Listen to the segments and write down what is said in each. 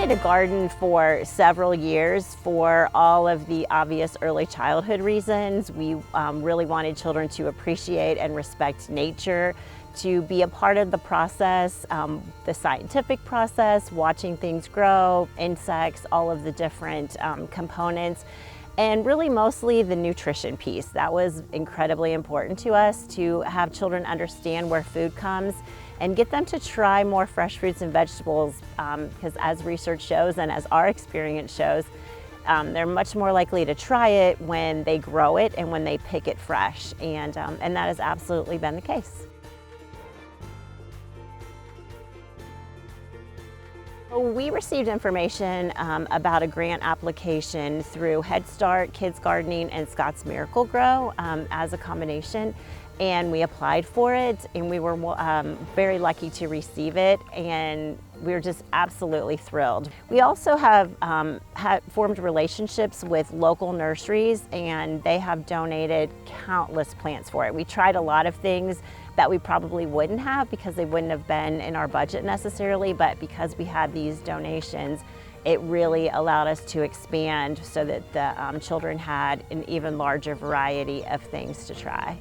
wanted a garden for several years for all of the obvious early childhood reasons. We really wanted children to appreciate and respect nature, to be a part of the process, the scientific process, watching things grow, insects, all of the different components, and really mostly the nutrition piece. That was incredibly important to us, to have children understand where food comes and get them to try more fresh fruits and vegetables, because as research shows and as our experience shows, they're much more likely to try it when they grow it and when they pick it fresh, and that has absolutely been the case. We received information about a grant application through Head Start, Kids Gardening, and Scott's Miracle-Gro as a combination, and we applied for it, and we were very lucky to receive it, and we were just absolutely thrilled. We also have formed relationships with local nurseries, and they have donated countless plants for it. We tried a lot of things that we probably wouldn't have because they wouldn't have been in our budget necessarily, but because we had these donations, it really allowed us to expand so that the children had an even larger variety of things to try.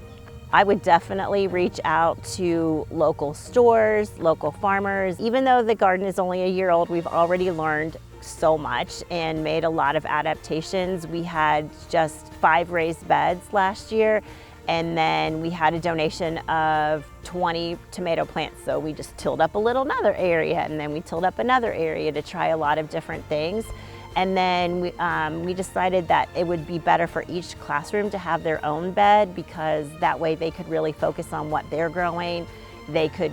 I would definitely reach out to local stores, local farmers. Even though the garden is only a year old, we've already learned so much and made a lot of adaptations. We had just 5 raised beds last year, and then we had a donation of 20 tomato plants. So we just tilled up another area, and then we tilled up another area to try a lot of different things. And then we decided that it would be better for each classroom to have their own bed, because that way they could really focus on what they're growing. They could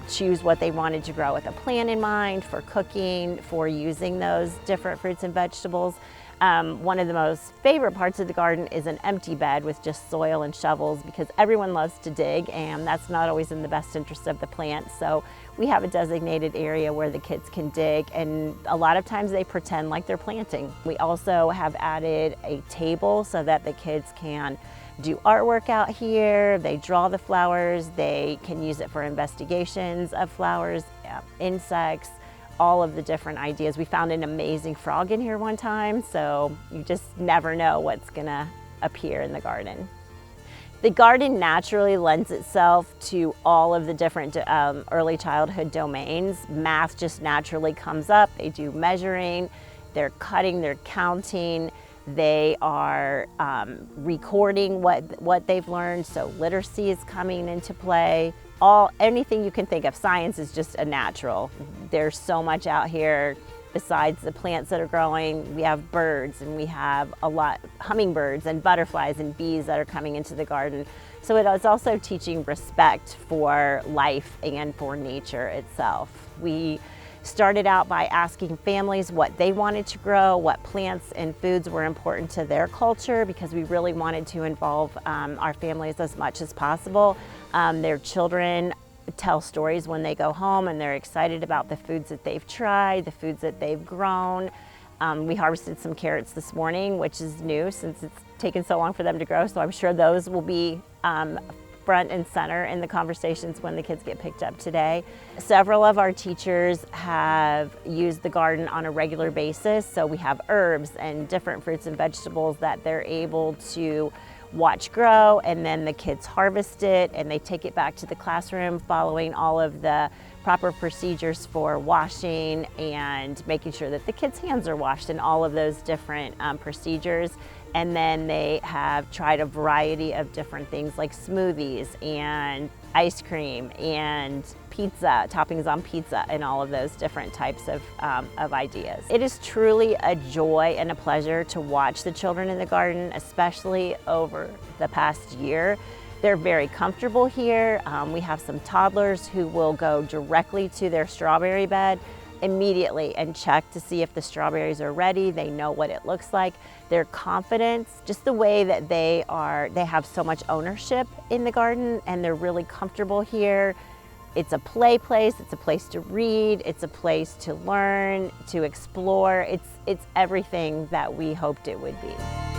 choose what they wanted to grow with a plan in mind for cooking, for using those different fruits and vegetables. One of the most favorite parts of the garden is an empty bed with just soil and shovels, because everyone loves to dig, and that's not always in the best interest of the plants. So we have a designated area where the kids can dig, and a lot of times they pretend like they're planting. We also have added a table so that the kids can do artwork out here. They draw the flowers, they can use it for investigations of flowers, insects, all of the different ideas. We found an amazing frog in here one time, so you just never know what's gonna appear in the garden. The garden naturally lends itself to all of the different early childhood domains. Math just naturally comes up. They do measuring, they're cutting, they're counting, they are recording what they've learned, so literacy is coming into play. Anything you can think of. Science is just a natural. There's so much out here besides the plants that are growing. We have birds, and we have a lot, hummingbirds and butterflies and bees that are coming into the garden. So it is also teaching respect for life and for nature itself. We started out by asking families what they wanted to grow, what plants and foods were important to their culture, because we really wanted to involve our families as much as possible. Their children tell stories when they go home, and they're excited about the foods that they've tried, the foods that they've grown. We harvested some carrots this morning, which is new since it's taken so long for them to grow, so I'm sure those will be front and center in the conversations when the kids get picked up today. Several of our teachers have used the garden on a regular basis, so we have herbs and different fruits and vegetables that they're able to watch grow, and then the kids harvest it and they take it back to the classroom following all of the proper procedures for washing and making sure that the kids' hands are washed and all of those different procedures. And then they have tried a variety of different things like smoothies and ice cream and pizza, toppings on pizza, and all of those different types of ideas. It is truly a joy and a pleasure to watch the children in the garden, especially over the past year. They're very comfortable here. We have some toddlers who will go directly to their strawberry bed immediately and check to see if the strawberries are ready. They know what it looks like. Their confidence, just the way that they have so much ownership in the garden, and they're really comfortable here. It's a play place, it's a place to read, it's a place to learn, to explore. It's everything that we hoped it would be.